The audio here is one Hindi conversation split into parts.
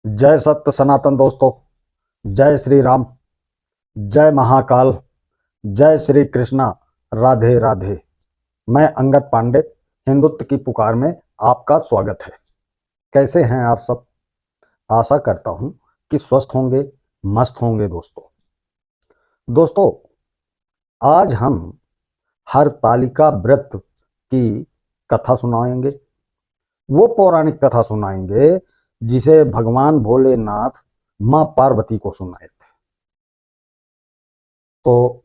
जय सत्य सनातन दोस्तों। जय श्री राम। जय महाकाल। जय श्री कृष्णा। राधे राधे। मैं अंगद पांडे हिंदुत्व की पुकार में आपका स्वागत है। कैसे हैं आप सब? आशा करता हूं कि स्वस्थ होंगे, मस्त होंगे। दोस्तों, आज हम हरतालिका व्रत की कथा सुनाएंगे। वो पौराणिक कथा सुनाएंगे जिसे भगवान भोलेनाथ मां पार्वती को सुनाए थे। तो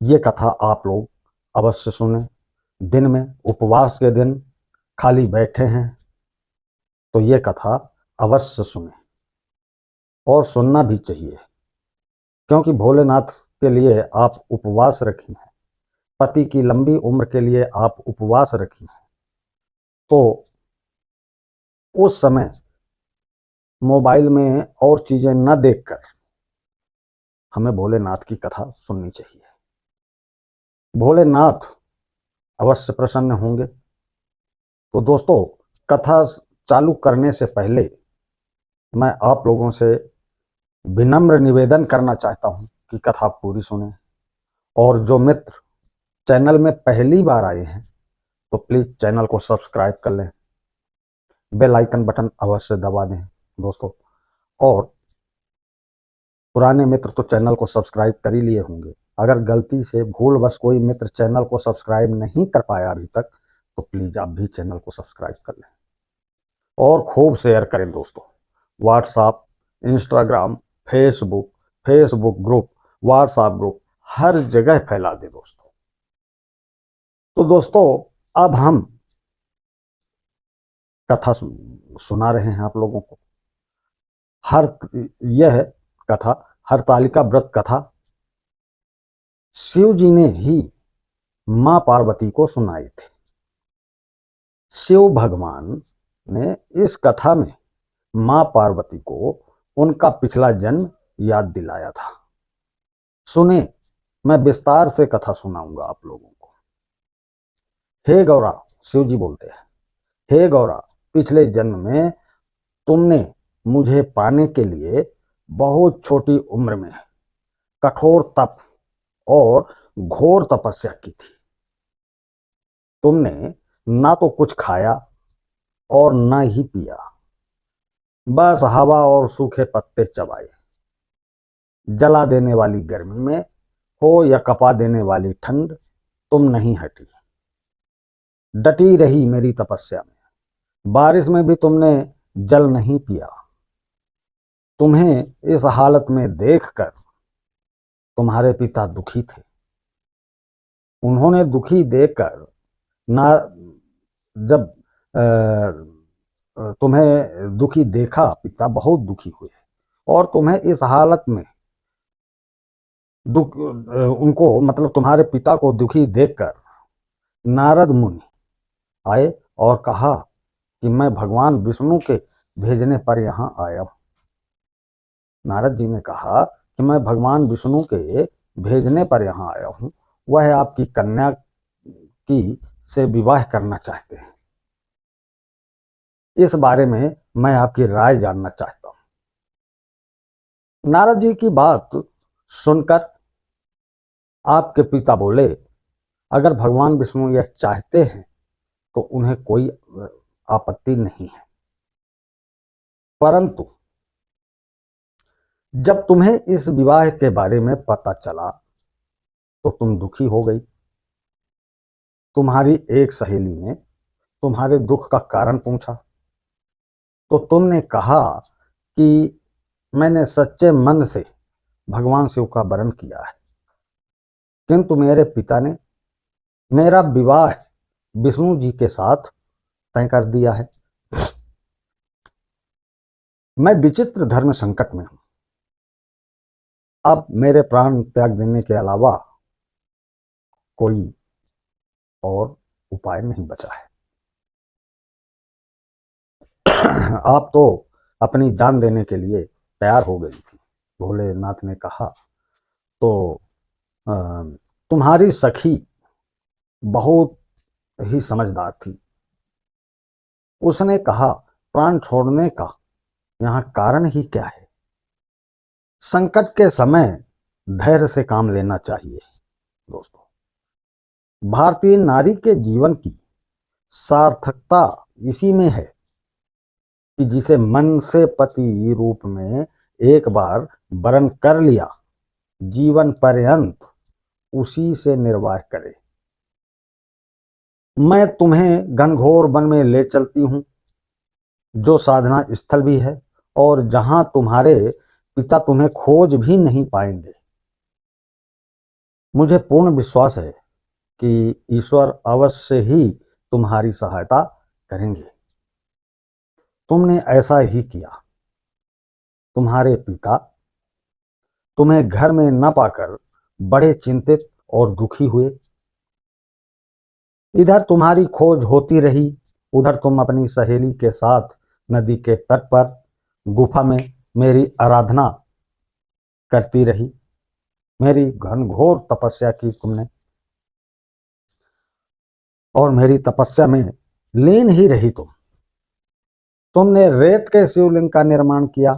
ये कथा आप लोग अवश्य सुने। दिन में, उपवास के दिन खाली बैठे हैं तो ये कथा अवश्य सुने, और सुनना भी चाहिए, क्योंकि भोलेनाथ के लिए आप उपवास रखी हैं, पति की लंबी उम्र के लिए आप उपवास रखी हैं। तो उस समय मोबाइल में और चीजें न देखकर हमें भोलेनाथ की कथा सुननी चाहिए। भोलेनाथ अवश्य प्रसन्न होंगे। तो दोस्तों, कथा चालू करने से पहले मैं आप लोगों से विनम्र निवेदन करना चाहता हूं कि कथा पूरी सुने। और जो मित्र चैनल में पहली बार आए हैं तो प्लीज चैनल को सब्सक्राइब कर लें, बेल आइकन बटन अवश्य दबा दें दोस्तों। और पुराने मित्र तो चैनल को सब्सक्राइब कर ही लिए होंगे। अगर गलती से भूलवश कोई मित्र चैनल को सब्सक्राइब नहीं कर पाया अभी तक, तो प्लीज आप भी चैनल को सब्सक्राइब कर लें और खूब शेयर करें दोस्तों। WhatsApp, Instagram, Facebook group, WhatsApp group, हर जगह फैला दे दोस्तों। तो दोस्तों, अब हम कथा सुना रहे हैं आप लोगों को। यह कथा हरतालिका व्रत कथा शिव जी ने ही मां पार्वती को सुनाए थे। शिव भगवान ने इस कथा में मां पार्वती को उनका पिछला जन्म याद दिलाया था। सुने, मैं विस्तार से कथा सुनाऊंगा आप लोगों को। हे गौरा, शिव जी बोलते हैं, हे गौरा, पिछले जन्म में तुमने मुझे पाने के लिए बहुत छोटी उम्र में कठोर तप और घोर तपस्या की थी। तुमने ना तो कुछ खाया और ना ही पिया, बस हवा और सूखे पत्ते चबाए। जला देने वाली गर्मी में हो या कपा देने वाली ठंड, तुम नहीं हटी, डटी रही मेरी तपस्या में। बारिश में भी तुमने जल नहीं पिया। तुम्हें इस हालत में देखकर तुम्हारे पिता दुखी थे। उन्होंने दुखी देखकर ना जब तुम्हें दुखी देखा, पिता बहुत दुखी हुए और तुम्हें इस हालत में दुख उनको मतलब तुम्हारे पिता को दुखी देखकर नारद मुनि आए और कहा कि मैं भगवान विष्णु के भेजने पर यहाँ आया हूं। नारद जी ने कहा कि मैं भगवान विष्णु के भेजने पर यहाँ आया हूं, वह आपकी कन्या की से विवाह करना चाहते हैं। इस बारे में मैं आपकी राय जानना चाहता हूं। नारद जी की बात सुनकर आपके पिता बोले, अगर भगवान विष्णु यह चाहते हैं तो उन्हें कोई आपत्ति नहीं है, परंतु जब तुम्हें इस विवाह के बारे में पता चला तो तुम दुखी हो गई। तुम्हारी एक सहेली ने तुम्हारे दुख का कारण पूछा तो तुमने कहा कि मैंने सच्चे मन से भगवान शिव का वरण किया है, किंतु मेरे पिता ने मेरा विवाह विष्णु जी के साथ तय कर दिया है। मैं विचित्र धर्म संकट में हूं। अब मेरे प्राण त्याग देने के अलावा कोई और उपाय नहीं बचा है। आप तो अपनी जान देने के लिए तैयार हो गई थी। भोलेनाथ ने कहा, तो तुम्हारी सखी बहुत ही समझदार थी। उसने कहा, प्राण छोड़ने का यहाँ कारण ही क्या है? संकट के समय धैर्य से काम लेना चाहिए दोस्तों। भारतीय नारी के जीवन की सार्थकता इसी में है कि जिसे मन से पति रूप में एक बार वरण कर लिया, जीवन पर्यंत उसी से निर्वाह करे। मैं तुम्हें घनघोर वन में ले चलती हूं, जो साधना स्थल भी है और जहां तुम्हारे पिता तुम्हें खोज भी नहीं पाएंगे। मुझे पूर्ण विश्वास है कि ईश्वर अवश्य ही तुम्हारी सहायता करेंगे। तुमने ऐसा ही किया। तुम्हारे पिता तुम्हें घर में न पाकर बड़े चिंतित और दुखी हुए। इधर तुम्हारी खोज होती रही, उधर तुम अपनी सहेली के साथ नदी के तट पर गुफा में मेरी आराधना करती रही। मेरी घनघोर तपस्या की तुमने और मेरी तपस्या में लीन ही रही तुमने रेत के शिवलिंग का निर्माण किया।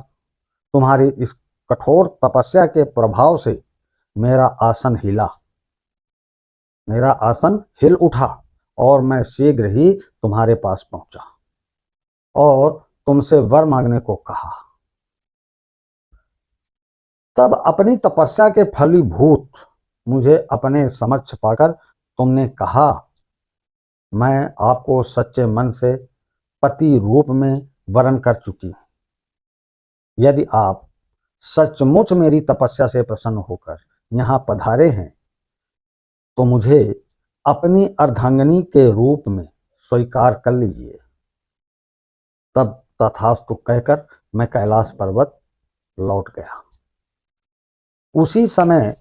तुम्हारी इस कठोर तपस्या के प्रभाव से मेरा आसन हिल उठा और मैं शीघ्र ही तुम्हारे पास पहुंचा और तुमसे वर मांगने को कहा। तब अपनी तपस्या के फलीभूत मुझे अपने समक्ष पाकर तुमने कहा, मैं आपको सच्चे मन से पति रूप में वरण कर चुकी हूं। यदि आप सचमुच मेरी तपस्या से प्रसन्न होकर यहाँ पधारे हैं तो मुझे अपनी अर्धांगिनी के रूप में स्वीकार कर लीजिए। तब तथास्तु कहकर मैं कैलाश पर्वत लौट गया। उसी समय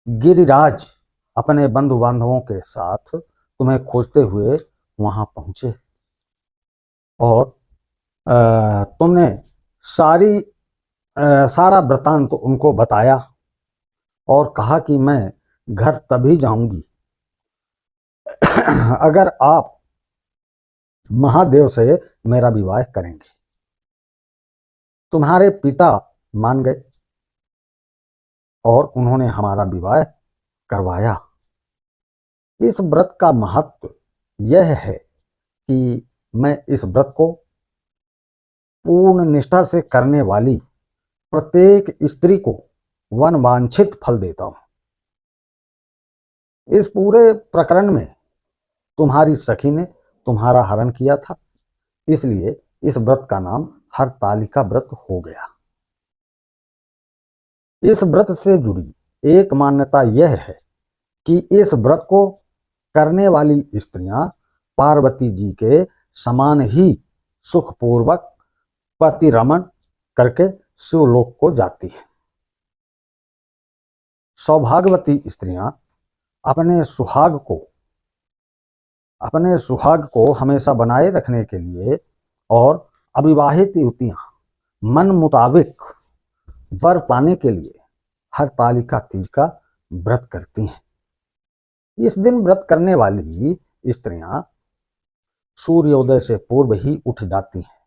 गिरिराज अपने बंधु बांधवों के साथ तुम्हें खोजते हुए वहां पहुंचे और तुमने सारा वृतांत उनको बताया और कहा कि मैं घर तभी जाऊंगी अगर आप महादेव से मेरा विवाह करेंगे। तुम्हारे पिता मान गए और उन्होंने हमारा विवाह करवाया। इस व्रत का महत्व यह है कि मैं इस व्रत को पूर्ण निष्ठा से करने वाली प्रत्येक स्त्री को वनवांछित फल देता हूं। इस पूरे प्रकरण में तुम्हारी सखी ने तुम्हारा हरण किया था, इसलिए इस व्रत का नाम हरतालिका व्रत हो गया। इस व्रत से जुड़ी एक मान्यता यह है कि इस व्रत को करने वाली स्त्रियां पार्वती जी के समान ही सुखपूर्वक पतिरमण करके शिवलोक को जाती है। सौभाग्यवती स्त्रियां अपने सुहाग को हमेशा बनाए रखने के लिए और अविवाहित युवतियां मन मुताबिक वर पाने के लिए हरतालिका तीज का व्रत करती हैं। इस दिन व्रत करने वाली स्त्रियां सूर्योदय से पूर्व ही उठ जाती हैं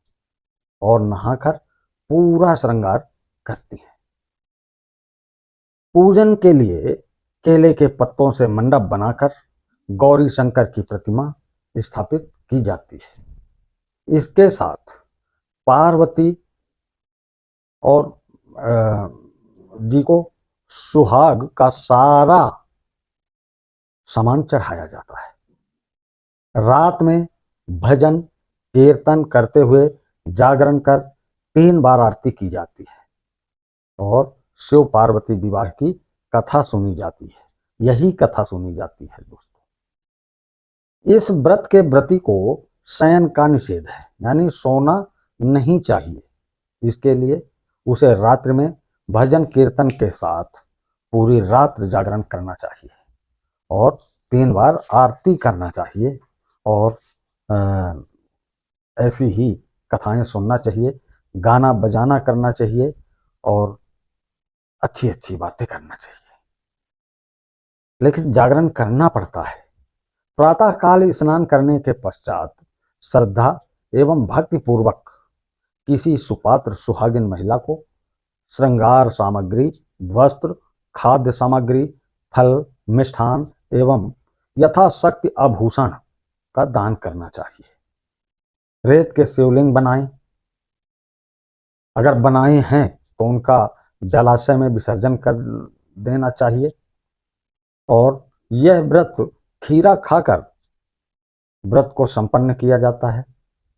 और नहाकर पूरा श्रृंगार करती हैं। पूजन के लिए केले के पत्तों से मंडप बनाकर गौरी शंकर की प्रतिमा स्थापित की जाती है। इसके साथ पार्वती और जी को सुहाग का सारा सामान चढ़ाया जाता है। रात में भजन कीर्तन करते हुए जागरण कर 3 बार आरती की जाती है और शिव पार्वती विवाह की कथा सुनी जाती है। यही कथा सुनी जाती है दोस्तों। इस व्रत के व्रती को शयन का निषेध है, यानी सोना नहीं चाहिए। इसके लिए उसे रात्रि में भजन कीर्तन के साथ पूरी रात जागरण करना चाहिए और 3 बार आरती करना चाहिए और ऐसी ही कथाएं सुनना चाहिए, गाना बजाना करना चाहिए और अच्छी अच्छी बातें करना चाहिए। लेकिन जागरण करना पड़ता है। प्रातः काल स्नान करने के पश्चात श्रद्धा एवं भक्ति पूर्वक किसी सुपात्र सुहागिन महिला को श्रृंगार सामग्री, वस्त्र, खाद्य सामग्री, फल, मिष्ठान एवं यथाशक्ति आभूषण का दान करना चाहिए। रेत के शिवलिंग बनाएं, अगर बनाए हैं तो उनका जलाशय में विसर्जन कर देना चाहिए। और यह व्रत खीरा खाकर व्रत को संपन्न किया जाता है।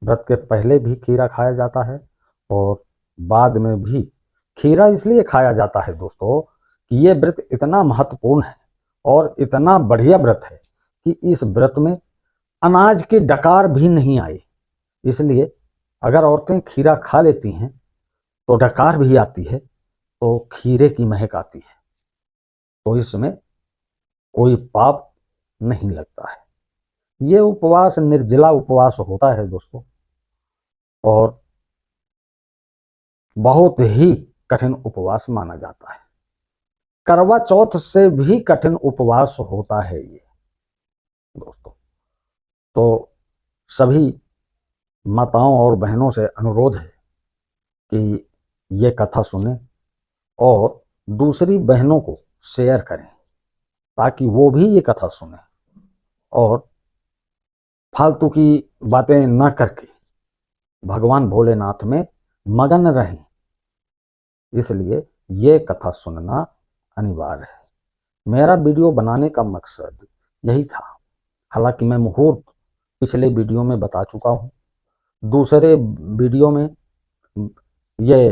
व्रत के पहले भी खीरा खाया जाता है और बाद में भी। खीरा इसलिए खाया जाता है दोस्तों कि ये व्रत इतना महत्वपूर्ण है और इतना बढ़िया व्रत है कि इस व्रत में अनाज की डकार भी नहीं आए। इसलिए अगर औरतें खीरा खा लेती हैं तो डकार भी आती है, तो खीरे की महक आती है, तो इसमें कोई पाप नहीं लगता है। ये उपवास निर्जला उपवास होता है दोस्तों, और बहुत ही कठिन उपवास माना जाता है। करवा चौथ से भी कठिन उपवास होता है ये दोस्तों। तो सभी माताओं और बहनों से अनुरोध है कि ये कथा सुने और दूसरी बहनों को शेयर करें ताकि वो भी ये कथा सुने और फालतू की बातें न करके भगवान भोलेनाथ में मगन रहें। इसलिए ये कथा सुनना अनिवार्य है। मेरा वीडियो बनाने का मकसद यही था। हालांकि मैं मुहूर्त पिछले वीडियो में बता चुका हूँ, दूसरे वीडियो में ये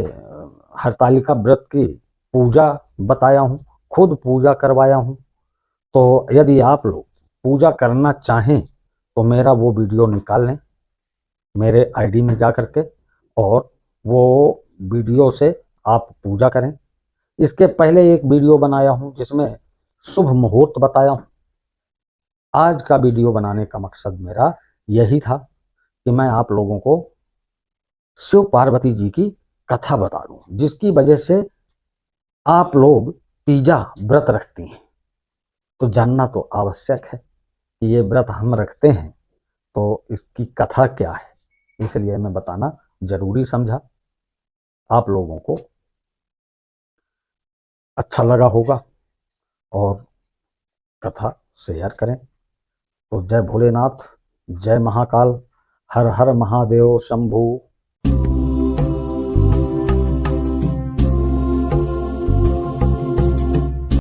हरतालिका व्रत की पूजा बताया हूँ, खुद पूजा करवाया हूँ। तो यदि आप लोग पूजा करना चाहें तो मेरा वो वीडियो निकाल लें मेरे आईडी में जा करके, और वो वीडियो से आप पूजा करें। इसके पहले एक वीडियो बनाया हूँ जिसमें शुभ मुहूर्त बताया हूँ। आज का वीडियो बनाने का मकसद मेरा यही था कि मैं आप लोगों को शिव पार्वती जी की कथा बता दूं, जिसकी वजह से आप लोग तीजा व्रत रखती हैं। तो जानना तो आवश्यक है कि ये व्रत हम रखते हैं तो इसकी कथा क्या है, इसलिए मैं बताना जरूरी समझा। आप लोगों को अच्छा लगा होगा और कथा शेयर करें। तो जय भोलेनाथ, जय महाकाल, हर हर महादेव शंभु।